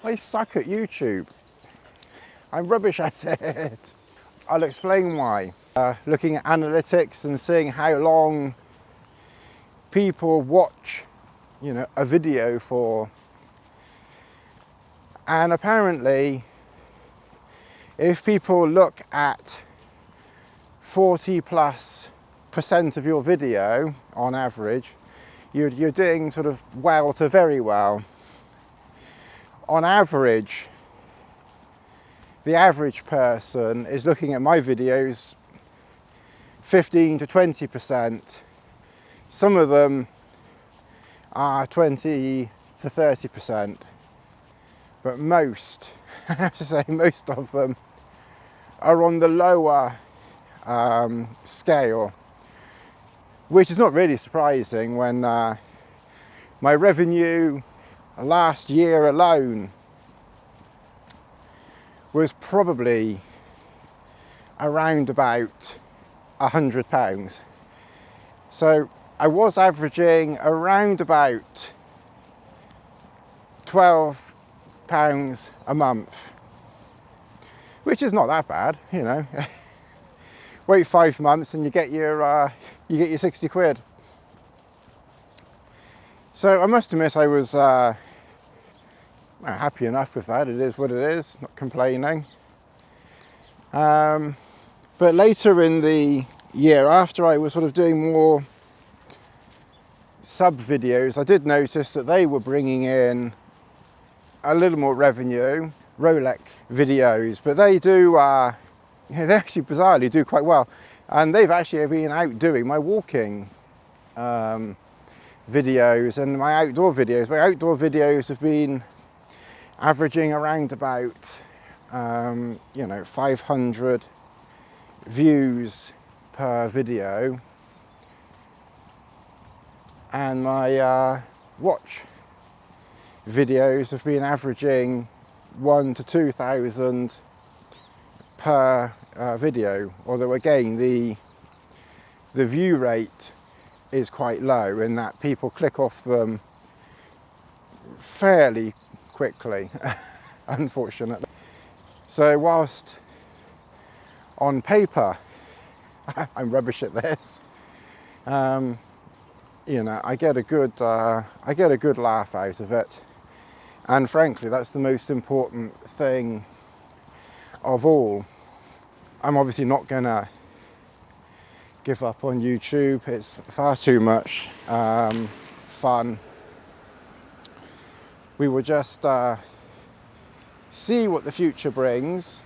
I suck at YouTube. I'm rubbish at it. I'll explain why. Looking at analytics and seeing how long people watch, you know, a video for. And apparently, if people look at 40+% of your video on average, you're doing sort of well to very well. On average, the average person is looking at my videos 15 to 20%. Some of them are 20 to 30%, but most, I have to say, most of them are on the lower scale, which is not really surprising when my revenue last year alone was probably around about £100. So I was averaging around about £12 a month, which is not that bad, you know. Wait 5 months and you get your 60 quid. So I must admit I was happy enough with that. It is what it is, not complaining. But later in the year, after I was sort of doing more sub videos, I did notice that they were bringing in a little more revenue. Rolex videos, but they do, they actually bizarrely do quite well, and they've actually been outdoing my walking videos and my outdoor videos. My outdoor videos have been averaging around about 500 views per video, and my watch videos have been averaging 1,000 to 2,000 per video, although again the view rate is quite low in that people click off them fairly quickly, unfortunately. So whilst on paper I'm rubbish at this, you know, I get a good laugh out of it. And frankly, that's the most important thing of all. I'm obviously not gonna give up on YouTube. It's far too much fun. We will just see what the future brings,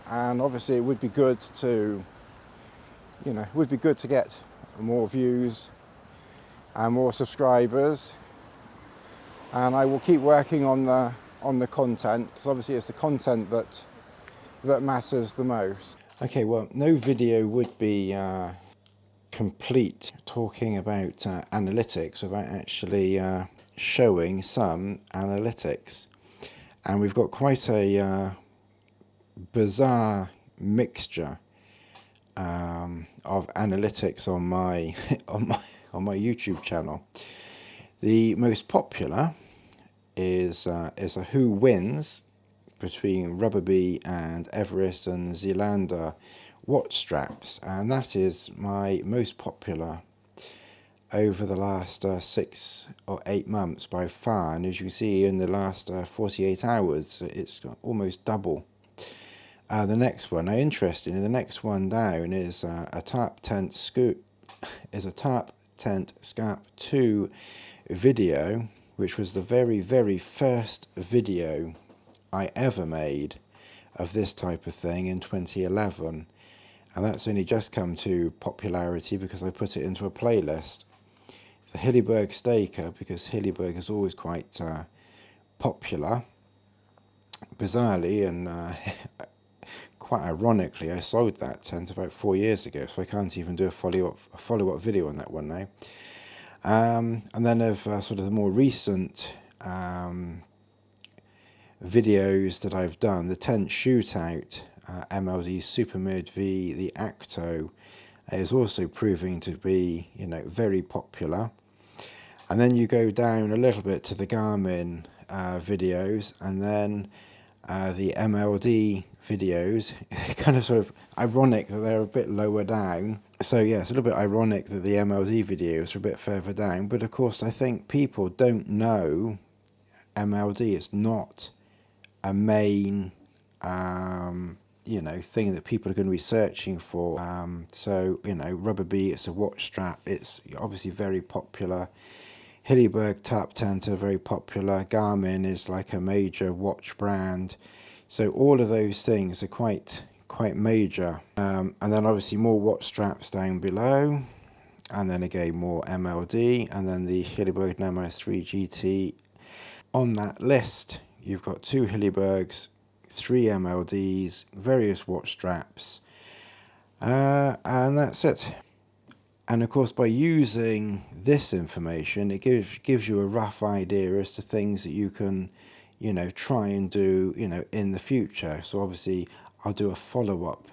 and obviously it would be good to, you know, get more views and more subscribers. And I will keep working on the content, because obviously it's the content that matters the most. Okay, well, no video would be complete talking about analytics without actually showing some analytics. And we've got quite a bizarre mixture of analytics on my on my YouTube channel. The most popular is a who wins between Rubberbee and Everest and Zealander watch straps, and that is my most popular over the last 6 or 8 months by far. And as you can see, in the last 48 hours, it's almost double. The next one, interestingly, the next one down is a Tarp Tent Scarp 2 video, which was the very, very first video I ever made of this type of thing in 2011, and that's only just come to popularity because I put it into a playlist. The Hillyberg Staker, because Hillyberg is always quite popular. Bizarrely and quite ironically, I sold that tent about 4 years ago, so I can't even do a follow-up video on that one now. And then of sort of the more recent videos that I've done, the tent shootout, MLD Supermid V, the Acto, is also proving to be, you know, very popular. And then you go down a little bit to the Garmin videos, and then the MLD videos. Kind of sort of ironic that they're a bit lower down. So yeah, it's a little bit ironic that the MLD videos are a bit further down, but of course I think people don't know MLD. It's not a main you know, thing that people are going to be searching for. So, you know, Rubber B, it's a watch strap. It's obviously very popular. Hilleberg tap tenter, very popular. Garmin is like a major watch brand. So all of those things are quite major. And then obviously more watch straps down below. And then again more MLD, and then the Hilleberg MS3 GT. On that list, you've got 2 Hillebergs, 3 MLDs, various watch straps, and that's it. And of course, by using this information, it gives you a rough idea as to things that you can, you know, try and do, you know, in the future. So obviously, I'll do a follow-up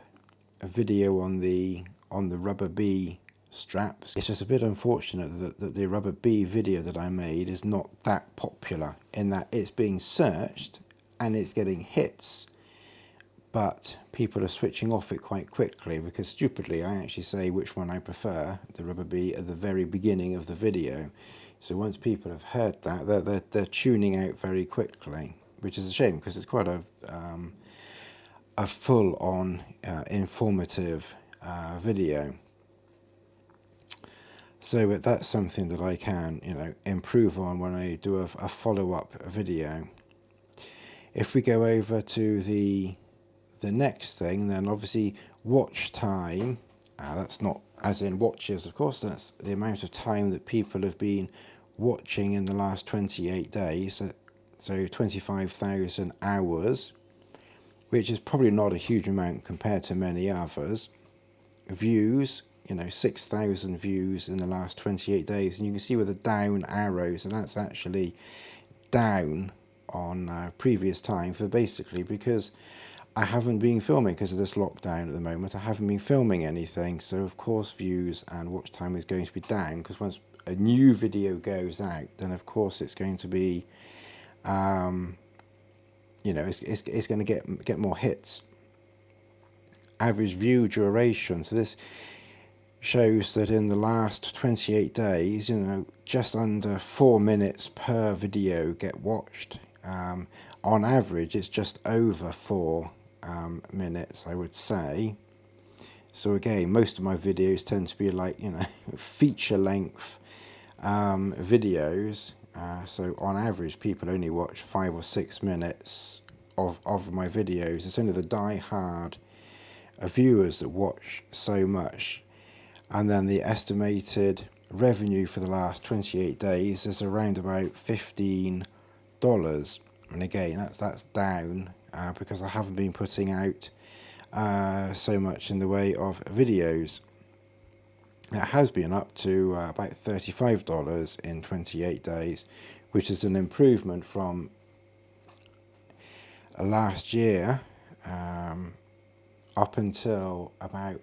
video on the Rubber B straps. It's just a bit unfortunate that the Rubber B video that I made is not that popular, in that it's being searched and it's getting hits, but people are switching off it quite quickly, because stupidly I actually say which one I prefer, the Rubber B, at the very beginning of the video. So once people have heard that, they're tuning out very quickly, which is a shame, because it's quite a full-on informative video. So that's something that I can, you know, improve on when I do a follow-up video. If we go over to the next thing, then obviously watch time. That's not as in watches, of course. That's the amount of time that people have been watching in the last 28 days. So 25,000 hours, which is probably not a huge amount compared to many others. Views, you know, 6,000 views in the last 28 days, and you can see with the down arrow, so that's actually down on previous time, for basically because I haven't been filming because of this lockdown at the moment. I haven't been filming anything, so of course views and watch time is going to be down, because once a new video goes out, then of course it's going to be, you know, it's going to get more hits. Average view duration, so this shows that in the last 28 days, you know, just under 4 minutes per video get watched. On average, it's just over 4 minutes, I would say. So again, most of my videos tend to be like, you know, feature length videos. So on average, people only watch 5 or 6 minutes of my videos. It's only the die-hard viewers that watch so much. And then the estimated revenue for the last 28 days is around about $15. And again, that's down because I haven't been putting out so much in the way of videos. It has been up to about $35 in 28 days, which is an improvement from last year up until about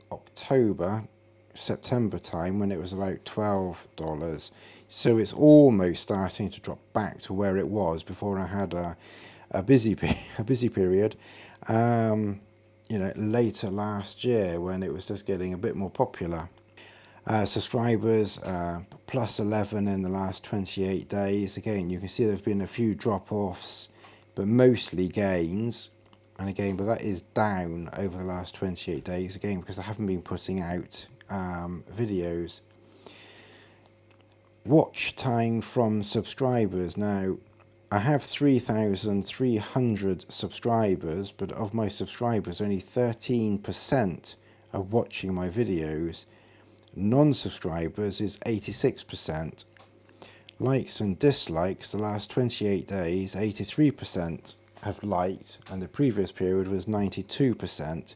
September time, when it was about $12. So it's almost starting to drop back to where it was before I had a busy period. You know, later last year, when it was just getting a bit more popular. Subscribers plus 11 in the last 28 days. Again, you can see there have been a few drop-offs, but mostly gains. And again, but that is down over the last 28 days, again, because I haven't been putting out videos. Watch time from subscribers. Now, I have 3,300 subscribers, but of my subscribers, only 13% are watching my videos. Non-subscribers is 86%. Likes and dislikes, the last 28 days, 83% have liked, and the previous period was 92%.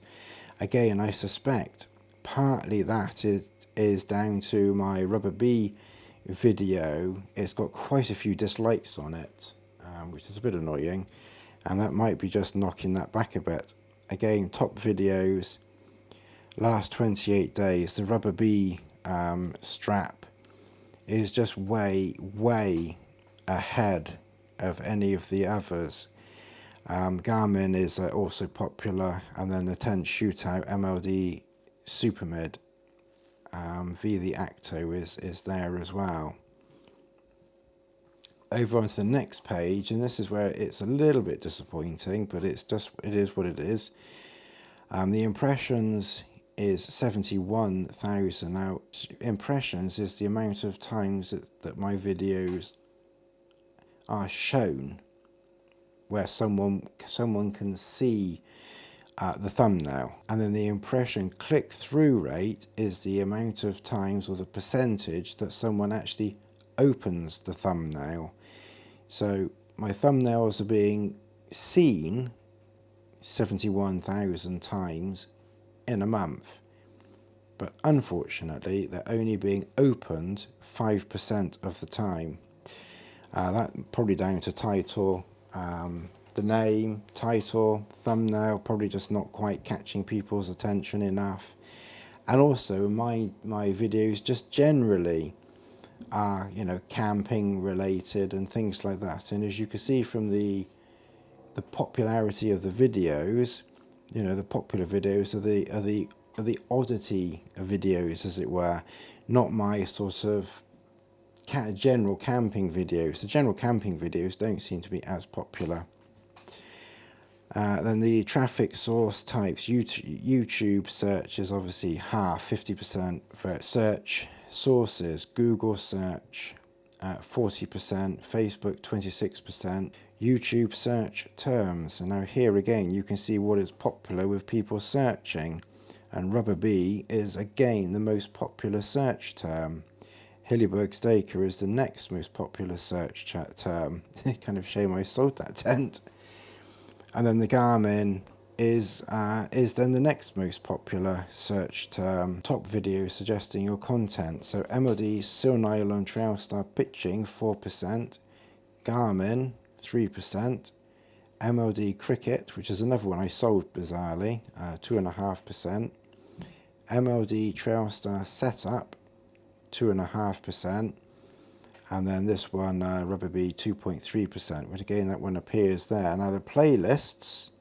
Again, I suspect partly that is down to my Rubber B video. It's got quite a few dislikes on it, which is a bit annoying, and that might be just knocking that back a bit. Again, top videos, last 28 days, the Rubber B strap is just way ahead of any of the others. Garmin is also popular, and then the 10 shootout MLD Super Mid via the Acto is there as well. Over onto the next page, and this is where it's a little bit disappointing, but it is what it is. The impressions is 71,000. Now, impressions is the amount of times that my videos are shown where someone can see the thumbnail, and then the impression click-through rate is the amount of times, or the percentage, that someone actually opens the thumbnail. So my thumbnails are being seen 71,000 times in a month, but unfortunately they're only being opened 5% of the time. That probably down to title, the name, title, thumbnail, probably just not quite catching people's attention enough. And also my videos just generally are, you know, camping related and things like that. And as you can see from the popularity of the videos, you know, the popular videos are the oddity videos, as it were, not my sort of general camping videos. The general camping videos don't seem to be as popular. Then the traffic source types, YouTube search is obviously half, 50% for search sources, Google search 40%, Facebook 26%, YouTube search terms. And now here again you can see what is popular with people searching, and rubber bee is again the most popular search term. Hillyberg Staker is the next most popular search term. Kind of shame I sold that tent. And then the Garmin is then the next most popular search term. Top video suggesting your content. So MLD Sil Nylon Trail Star Pitching 4%, Garmin 3%, MLD Cricket, which is another one I sold bizarrely, 2.5%, MLD Trail Star Setup 2.5%, and then this one, Rubber Bee, 2.3%, which again, that one appears there. Now the playlists,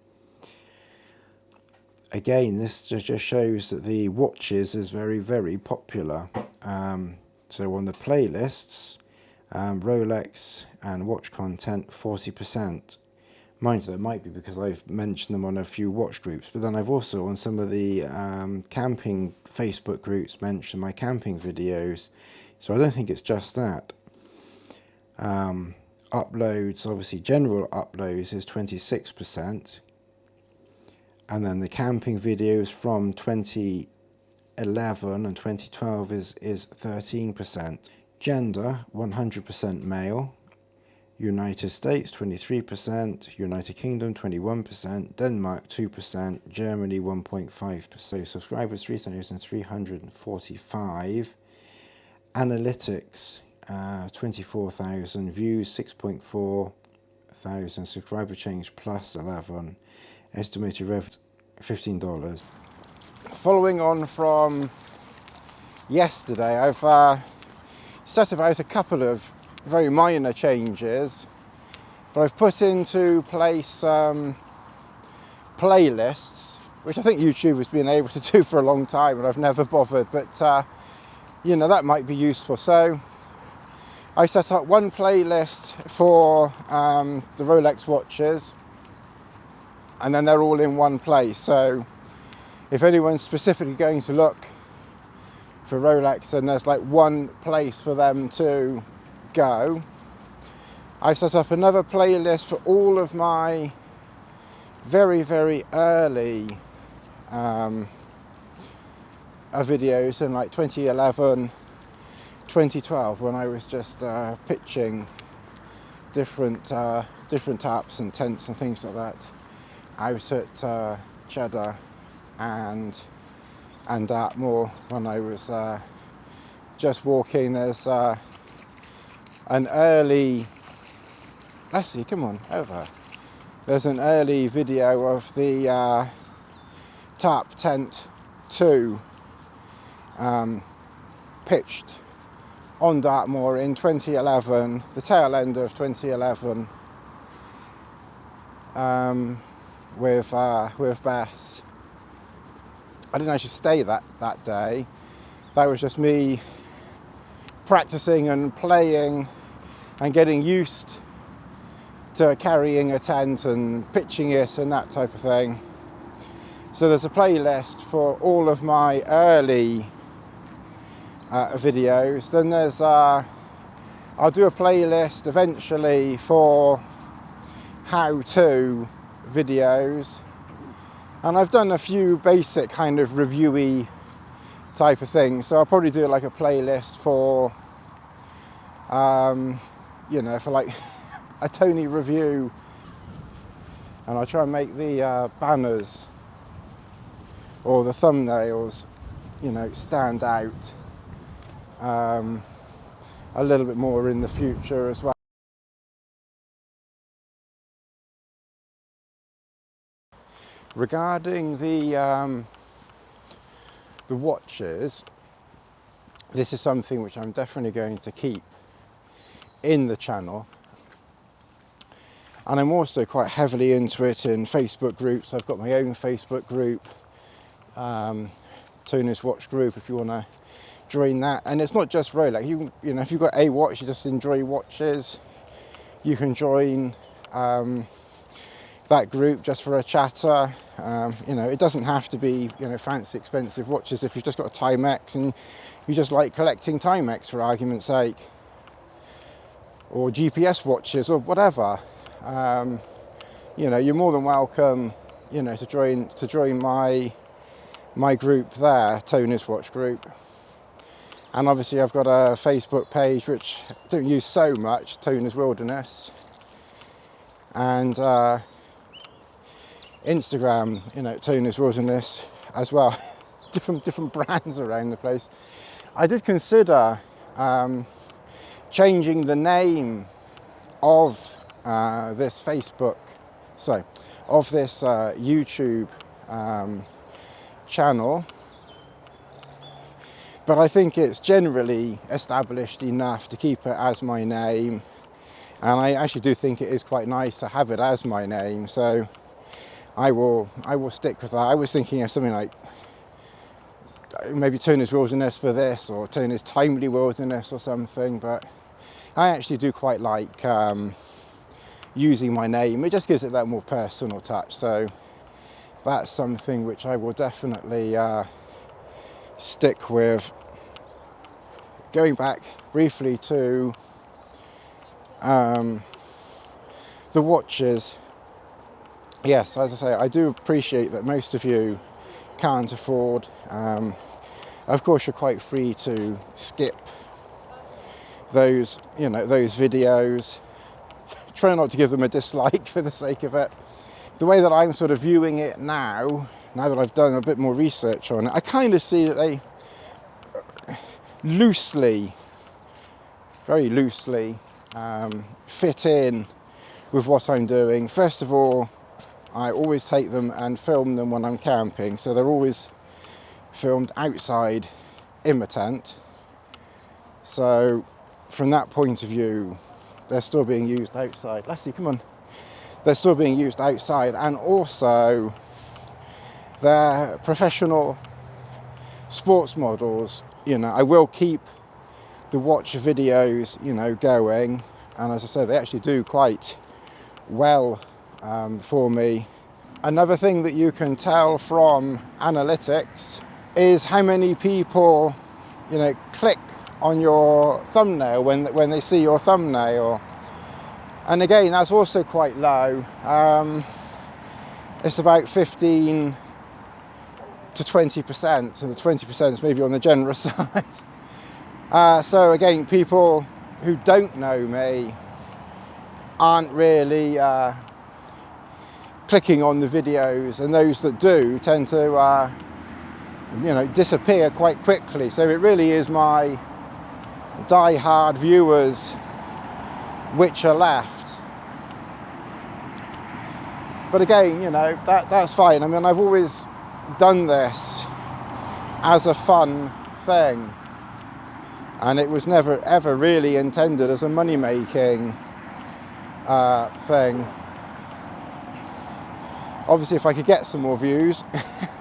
again, this just shows that the watches is very, very popular. So on the playlists, Rolex and watch content, 40%. Mind you, that might be because I've mentioned them on a few watch groups, but then I've also on some of the camping Facebook groups mentioned my camping videos, so I don't think it's just that. Uploads, obviously general uploads is 26%, and then the camping videos from 2011 and 2012 is 13%. Gender, 100% male. United States 23%, United Kingdom 21%, Denmark 2%, Germany 1.5%. So subscribers 3,345. Analytics 24,000, views 6.4 thousand, subscriber change plus 11, estimated rev $15. Following on from yesterday, I've set about a couple of very minor changes, but I've put into place playlists, which I think YouTube has been able to do for a long time and I've never bothered, but you know, that might be useful. So I set up one playlist for the Rolex watches, and then they're all in one place. So if anyone's specifically going to look for Rolex, then there's like one place for them to go. I set up another playlist for all of my very, very early videos in like 2011, 2012, when I was just pitching different apps and tents and things like that out at Cheddar and Dartmoor, when I was just walking. There's an early, Lassie, come on over. There's an early video of the Tarp Tent 2 pitched on Dartmoor in 2011, the tail end of 2011, with Bess. I didn't actually stay that day. That was just me practicing and playing and getting used to carrying a tent and pitching it and that type of thing. So there's a playlist for all of my early videos. Then there's I'll do a playlist eventually for how-to videos, and I've done a few basic kind of reviewy type of things, so I'll probably do like a playlist for you know, for like a Tony review, and I'll try and make the banners or the thumbnails, you know, stand out a little bit more in the future as well. Regarding the watches, this is something which I'm definitely going to keep in the channel, and I'm also quite heavily into it in Facebook groups. I've got my own Facebook group, Tony's Watch group, if you want to join that. And it's not just Rolex. You know, if you've got a watch, you just enjoy watches, you can join that group just for a chatter. You know, it doesn't have to be, you know, fancy expensive watches. If you've just got a Timex and you just like collecting Timex for argument's sake, or GPS watches or whatever, you know, you're more than welcome, you know, to join my group there, Tony's Watch group. And obviously I've got a Facebook page which I don't use so much, Tony's Wilderness, and Instagram, you know, Tony's Wilderness as well. different brands around the place. I did consider changing the name of this Facebook, of this YouTube channel, but I think it's generally established enough to keep it as my name, and I actually do think it is quite nice to have it as my name, so I will stick with that. I was thinking of something like maybe Tony's Wilderness for this, or Tony's Timely Wilderness or something, but I actually do quite like using my name. It just gives it that more personal touch, so that's something which I will definitely stick with. Going back briefly to the watches, yes, as I say, I do appreciate that most of you can't afford. Of course, you're quite free to skip those, you know, those videos. Try not to give them a dislike for the sake of it. The way that I'm sort of viewing it now that I've done a bit more research on it, I kind of see that they very loosely fit in with what I'm doing. First of all, I always take them and film them when I'm camping, so they're always filmed outside in my tent. So from that point of view, they're still being used outside. Lassie, come on. They're still being used outside, and also they're professional sports models. You know, I will keep the watch videos, you know, going, and as I said, they actually do quite well for me. Another thing that you can tell from analytics is how many people, you know, click on your thumbnail when they see your thumbnail. And again, that's also quite low. It's about 15 to 20%, so the 20% is maybe on the generous side. So again, people who don't know me aren't really clicking on the videos, and those that do tend to you know, disappear quite quickly. So it really is my die-hard viewers which are left. But again, you know, that's fine. I mean, I've always done this as a fun thing, and it was never ever really intended as a money-making thing. Obviously, if I could get some more views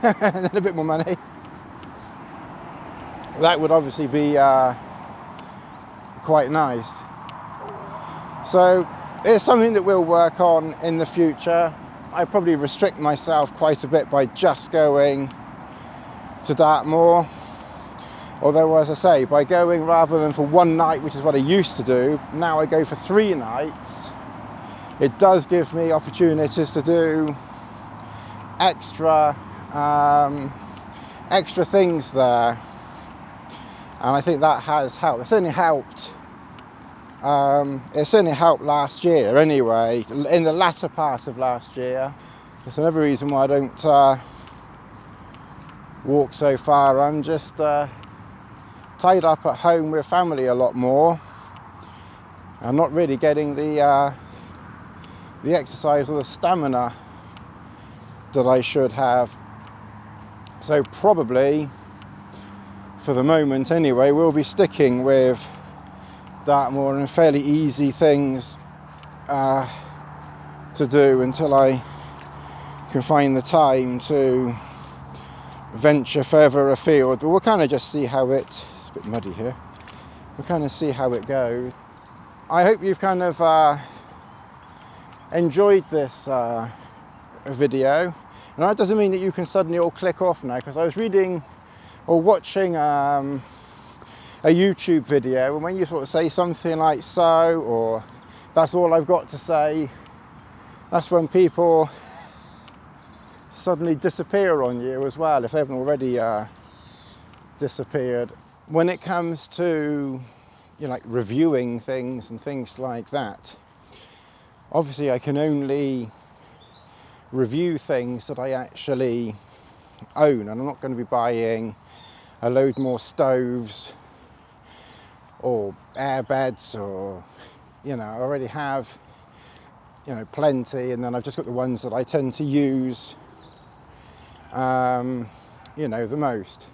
and a bit more money, that would obviously be quite nice. So it's something that we'll work on in the future. I probably restrict myself quite a bit by just going to Dartmoor. Although, as I say, by going rather than for one night, which is what I used to do, now I go for 3 nights. It does give me opportunities to do extra things there, and I think that has helped. It certainly helped. It certainly helped last year. Anyway, in the latter part of last year, it's another reason why I don't walk so far. I'm just tied up at home with family a lot more. I'm not really getting the exercise or the stamina that I should have. So probably, for the moment anyway, we'll be sticking with Dartmoor and fairly easy things to do until I can find the time to venture further afield. But we'll kind of just see how it's a bit muddy here. We'll kind of see how it goes. I hope you've kind of enjoyed this video. And that doesn't mean that you can suddenly all click off now, because I was reading or watching a YouTube video, and when you sort of say something like so, or that's all I've got to say, that's when people suddenly disappear on you as well, if they haven't already disappeared. When it comes to, you know, like reviewing things and things like that, obviously I can only review things that I actually own, and I'm not going to be buying a load more stoves or air beds, or, you know, I already have, you know, plenty, and then I've just got the ones that I tend to use, you know, the most.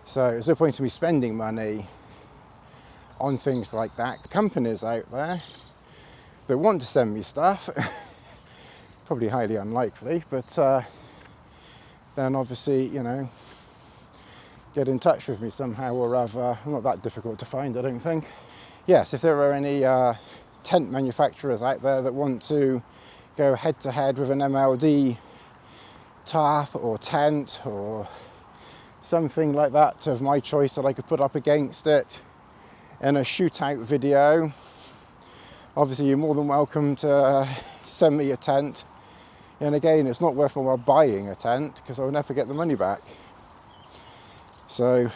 So there's no point in me spending money on things like that. Companies out there that want to send me stuff, probably highly unlikely, but then obviously, you know, get in touch with me somehow or other. Not that difficult to find, I don't think. Yes, if there are any tent manufacturers out there that want to go head to head with an MLD tarp or tent or something like that of my choice that I could put up against it in a shootout video, obviously you're more than welcome to send me a tent. And again, it's not worth my while buying a tent, because I'll never get the money back. So,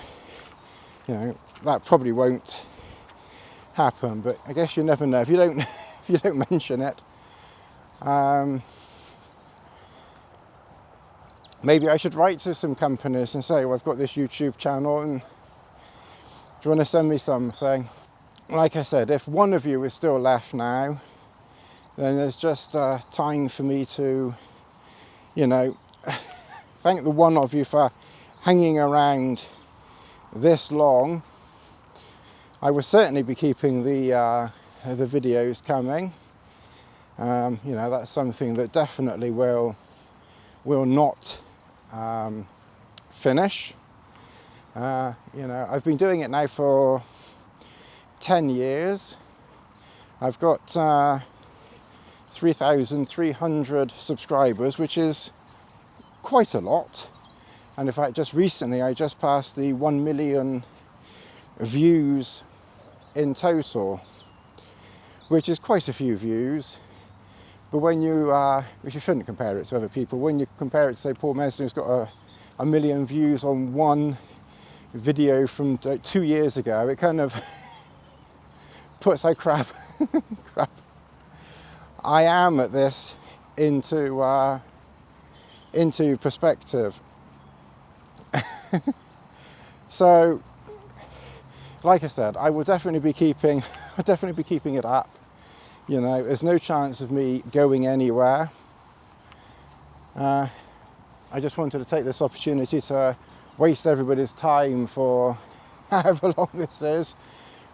you know, that probably won't happen, but I guess you never know if you don't if you don't mention it. Maybe I should write to some companies and say, well, I've got this YouTube channel, and do you want to send me something? Like I said, if one of you is still left now, then there's just time for me to, you know, thank the one of you for hanging around this long. I will certainly be keeping the videos coming. You know, that's something that definitely will not finish. You know, I've been doing it now for 10 years. I've got 3,300 subscribers, which is quite a lot. And in fact, just recently, I just passed the 1 million views in total, which is quite a few views. But when you, which you shouldn't compare it to other people, when you compare it to, say, Paul Mesner, who's got a million views on one video from 2 years ago, it kind of puts how crap I am at this into perspective. So, like I said, I will definitely be keeping it up. You know, there's no chance of me going anywhere. I just wanted to take this opportunity to waste everybody's time for however long this is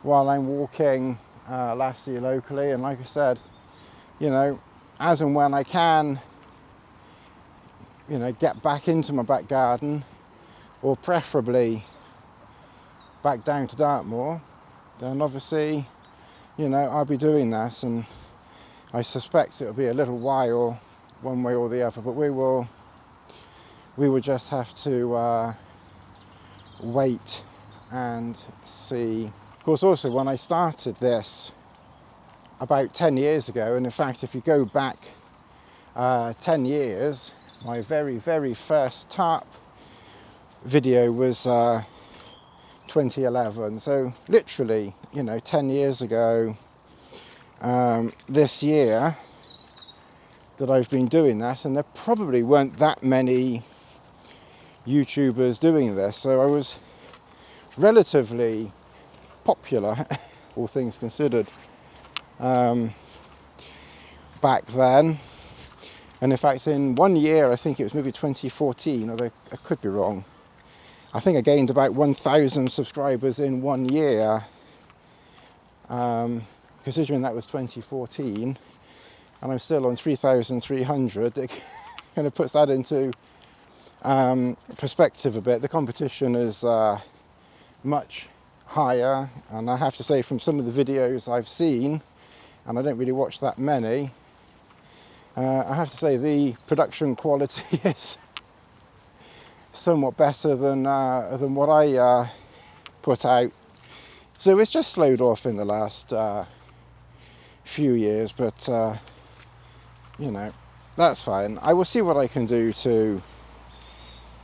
while I'm walking Lassie locally. And like I said, you know, as and when I can you know, get back into my back garden, or preferably back down to Dartmoor, then obviously, you know, I'll be doing that, and I suspect it'll be a little while one way or the other, but we will just have to wait and see. Of course, also when I started this about 10 years ago, and in fact if you go back 10 years, my very first tarp video was 2011, so literally, you know, 10 years ago this year that I've been doing that, and there probably weren't that many YouTubers doing this, so I was relatively popular, all things considered, back then. And in fact, in 1 year, I think it was maybe 2014, although I could be wrong, I think I gained about 1,000 subscribers in 1 year, considering that was 2014, and I'm still on 3,300. It kind of puts that into perspective a bit. The competition is much higher, and I have to say, from some of the videos I've seen, and I don't really watch that many, I have to say the production quality is somewhat better than what I put out. So it's just slowed off in the last few years, but you know, that's fine. I will see what I can do to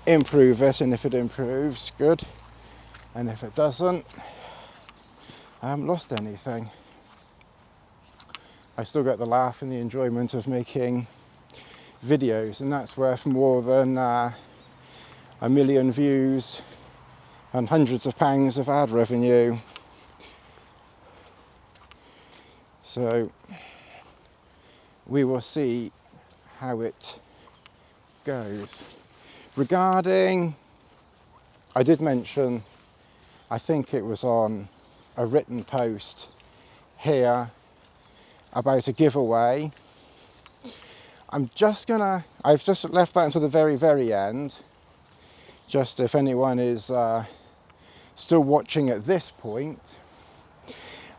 improve it, and if it improves, good, and if it doesn't, I haven't lost anything. I still get the laugh and the enjoyment of making videos, and that's worth more than 1 million views and hundreds of pounds of ad revenue. So we will see how it goes. Regarding, I did mention, I think it was on a written post here, about a giveaway. I've just left that until the very end, just if anyone is still watching at this point.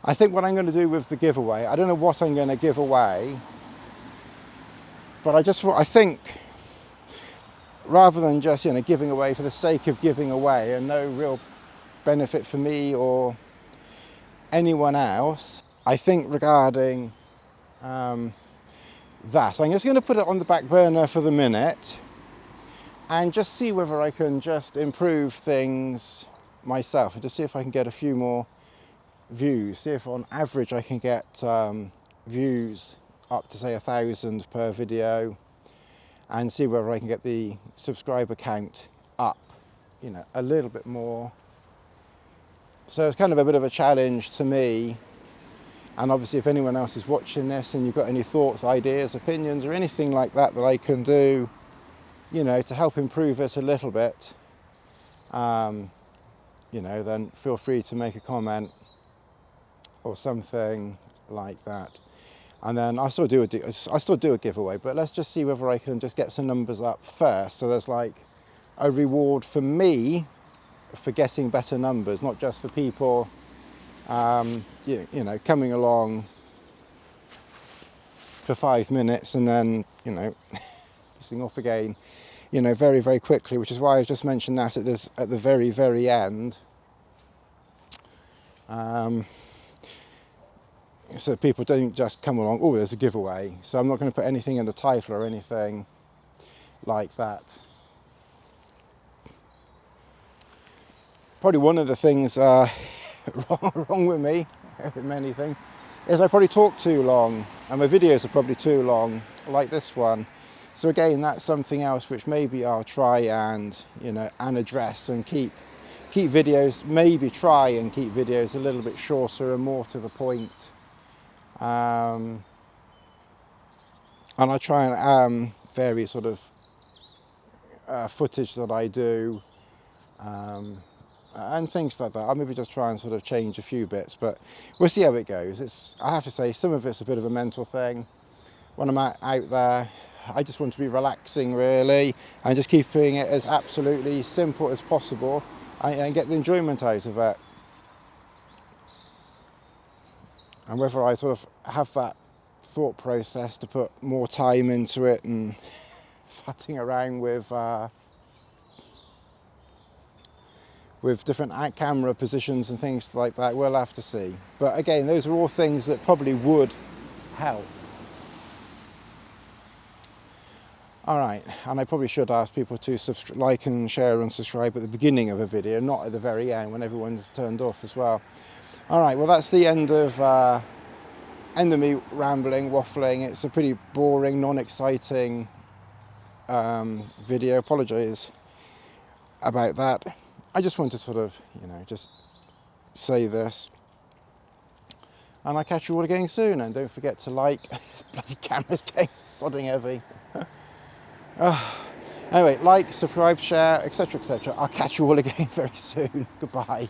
I think what I'm going to do with the giveaway, I don't know what I'm going to give away, but I think rather than just, you know, giving away for the sake of giving away and no real benefit for me or anyone else, I think regarding that, I'm just going to put it on the back burner for the minute and just see whether I can just improve things myself, and just see if I can get a few more views, see if on average I can get views up to say 1,000 per video, and see whether I can get the subscriber count up, you know, a little bit more. So it's kind of a bit of a challenge to me. And obviously, if anyone else is watching this and you've got any thoughts, ideas, opinions, or anything like that that I can do, you know, to help improve it a little bit, you know, then feel free to make a comment or something like that. And then I'll still do a giveaway, but let's just see whether I can just get some numbers up first. So there's like a reward for me for getting better numbers, not just for people you know, coming along for 5 minutes and then, you know, pissing off again, you know, very quickly, which is why I just mentioned that at the very end. So people don't just come along, oh, there's a giveaway. So I'm not going to put anything in the title or anything like that. Probably one of the things wrong with me, many things, is I probably talk too long, and my videos are probably too long, like this one. So again, that's something else which maybe I'll try and, you know, and address, and keep videos, maybe try and keep videos a little bit shorter and more to the point. And I try and vary sort of footage that I do, and things like that. I'll maybe just try and sort of change a few bits, but we'll see how it goes. I have to say, some of it's a bit of a mental thing when I'm out there. I just want to be relaxing really, and just keeping it as absolutely simple as possible and get the enjoyment out of it. And whether I sort of have that thought process to put more time into it and fatting around with different camera positions and things like that, we'll have to see. But again, those are all things that probably would help. All right, and I probably should ask people to like and share and subscribe at the beginning of a video, not at the very end when everyone's turned off as well. All right, well that's the end of me rambling, waffling. It's a pretty boring, non-exciting video. Apologise about that. I just want to sort of, you know, just say this. And I'll catch you all again soon. And don't forget to like. This bloody camera's getting sodding heavy. Anyway, like, subscribe, share, etc., etc. I'll catch you all again very soon. Goodbye.